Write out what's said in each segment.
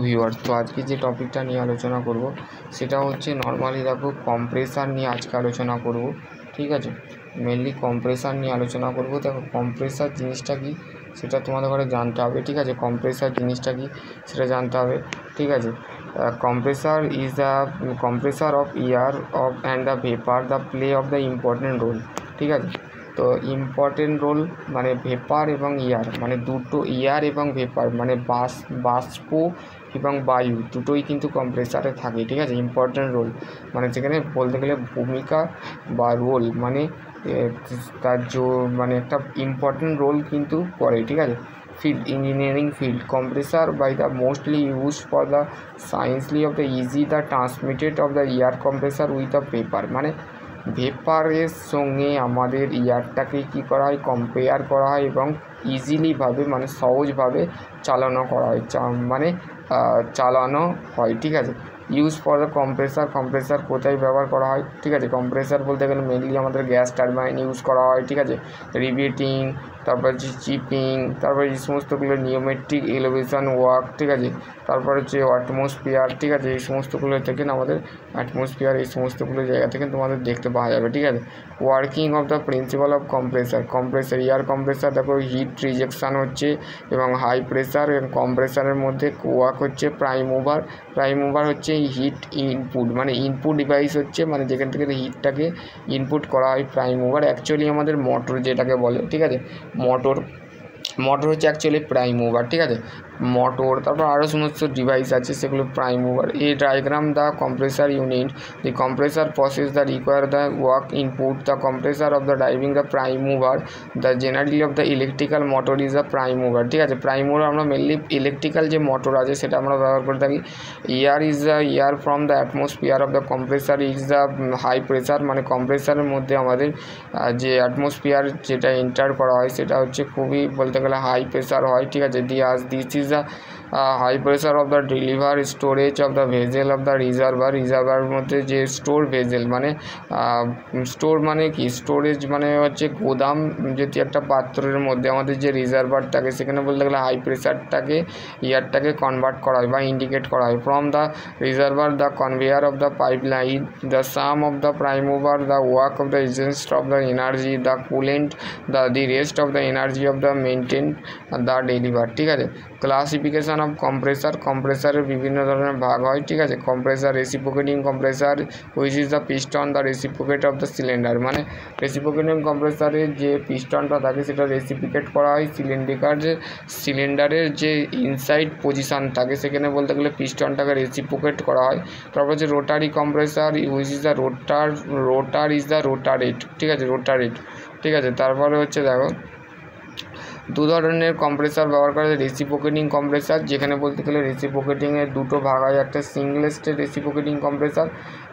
Viewers, তো আজকে যে টপিকটা নিয়ে আলোচনা করব সেটা হচ্ছে নর্মালি দেখো কম্প্রেসার নিয়ে আজকে আলোচনা করব। ঠিক আছে, মেনলি কম্প্রেসার নিয়ে আলোচনা করব। দেখো কম্প্রেসার জিনিসটা কি সেটা তোমাদের ঘরে জানতে হবে। ঠিক আছে, কম্প্রেসার জিনিসটা কি সেটা জানতে হবে। ঠিক আছে, compressor is the compressor of air of and the vapour the play of the important role. ঠিক আছে, তো ইম্পর্টেন্ট রোল মানে ভেপার এবং এয়ার, মানে দুটো এয়ার এবং ভেপার মানে বাষ্প এবং বায়ু দুটোই কিন্তু কম্প্রেসারে থাকে। ঠিক আছে, ইম্পর্টেন্ট রোল মানে যেখানে বলতে গেলে ভূমিকা বা রোল মানে তার মানে একটা ইম্পর্টেন্ট রোল কিন্তু করে। ঠিক আছে, field engineering field compressor by the mostly used for the scientially of the easy the transmitted of the air compressor with the vapor মানে ভেপারের সঙ্গে আমাদের এয়ারটাকে কী করা হয়, কম্পেয়ার করা হয় এবং ইজিলিভাবে মানে সহজভাবে চালানো করা হয়, মানে চালানো হয়। ঠিক আছে, ইউজ ফর দ্য কম্প্রেসার কোথায় ব্যবহার করা হয়? ঠিক আছে, কম্প্রেসার বলতে গেলে মেনলি আমাদের গ্যাস টারবাইন ইউজ করা হয়। ঠিক আছে, রিবেটিং, তারপর হচ্ছে চিপিং, তারপর এই সমস্তগুলো নিওমেট্রিক এলিভেশন ওয়ার্ক। ঠিক আছে, তারপর হচ্ছে অ্যাটমসফিয়ার। ঠিক আছে, এই সমস্তগুলো থেকে আমাদের অ্যাটমসফিয়ার এই সমস্তগুলো জায়গা থেকে তোমাদের দেখতে পাওয়া যাবে। ঠিক আছে, working of the principal of compressor air compressor দেখো হিট রিজেকশান হচ্ছে এবং হাই প্রেসার এবং কম্প্রেসারের মধ্যে ওয়ার্ক হচ্ছে প্রাইম মুভার হচ্ছে হিট ইনপুট মানে ইনপুট ডিভাইস হচ্ছে মানে যেখান থেকে হিটটাকে ইনপুট করা হয় প্রাইম মুভার অ্যাকচুয়ালি আমাদের মোটর যেটাকে বলে। ঠিক আছে, মোটর হচ্ছে অ্যাকচুয়ালি প্রাইম মুভার। ঠিক আছে, মোটর তারপর আরও সমস্ত ডিভাইস আছে সেগুলো প্রাইম মুভার। এই diagram the compressor unit the compressor process the require the work input the compressor of the driving the prime mover the generally of the electrical motor is the prime mover. ঠিক আছে, prime mover আমরা mainly electrical যে motor আছে সেটা আমরা ব্যবহার করে থাকি। Air is the air from the atmosphere of the compressor is the high pressure মানে কম্প্রেসারের মধ্যে আমাদের যে অ্যাটমসফিয়ার যেটা এন্টার করা হয় সেটা হচ্ছে খুবই বলতে গেলে হাই প্রেসার হয়। ঠিক আছে, this is the high pressure of the deliver storage of the vessel of the reservoir মধ্যে যে স্টোর ভেজেল মানে স্টোর মানে কি স্টোরেজ মানে হচ্ছে গোদাম যদি একটা পাত্রের মধ্যে আমাদের যে রিজার্ভার থাকে সেখানে বলতে গেলে হাই প্রেসারটাকে এয়ারটাকে কনভার্ট করা হয় বা ইন্ডিকেট করা হয়। From the reservoir the conveyor of the pipeline the some of the prime mover the work of the agency of the energy the coolant the rest of the energy of the maintain the deliver. ঠিক আছে, classification of কম্প্রেসারের বিভিন্ন ধরনের ভাগ হয়। ঠিক আছে, compressor reciprocating compressor which is the piston the reciprocate of the cylinder মানে reciprocating কম্প্রেসারের যে পিস্টনটা থাকে সেটা রেসিপ্রোকেট করা হয় সিলিন্ডারের যে ইনসাইড পজিশান থাকে সেখানে বলতে গেলে পিস্টনটাকে রেসিপ্রোকেট করা হয়। তারপর হচ্ছে rotary compressor which is the rotor is the rotated. ঠিক আছে, রোটারেট। ঠিক আছে, তারপরে হচ্ছে দেখো দু ধরনের কম্প্রেসার ব্যবহার করা যায়। রেসিপ্রোকেটিং কম্প্রেসার যেখানে বলতে গেলে রেসিপ্রোকেটিংয়ের দুটো ভাগ হয়, একটা সিঙ্গেল স্টেজ রেসিপ্রোকেটিং কম্প্রেসার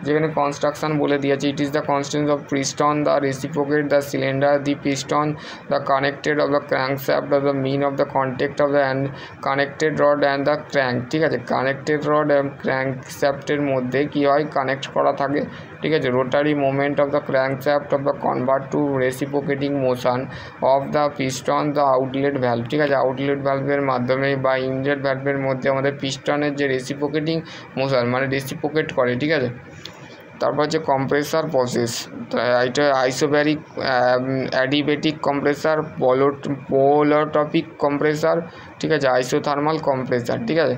যেখানে কনস্ট্রাকশন বলে দিয়েছে it is the constants of piston the reciprocate the cylinder the piston the connected of the crankshaft of the mean of the contact of the connected rod and the crank. ঠিক আছে, connected rod এবং ক্র্যাঙ্কশ্যাফটের মধ্যে কী হয়, connect করা থাকে। ঠিক আছে, rotary movement of the crankshaft of the convert to reciprocating motion of the piston the outlet valve. ঠিক আছে, আউটলেট ভ্যালভের মাধ্যমে বা ইনলেট ভ্যালভের মধ্যে আমাদের পিস্টনের যে রেসিপ্রোকেটিং মোশন মানে রেসিপ্রোকেট করে। ঠিক আছে, তারপর হচ্ছে কম্প্রেসার প্রসেস, এটা আইসোব্যারিক অ্যাডিবেটিক কম্প্রেসার, পোলোট্রপিক কম্প্রেসার। ঠিক আছে, আইসোথার্মাল কম্প্রেসার। ঠিক আছে,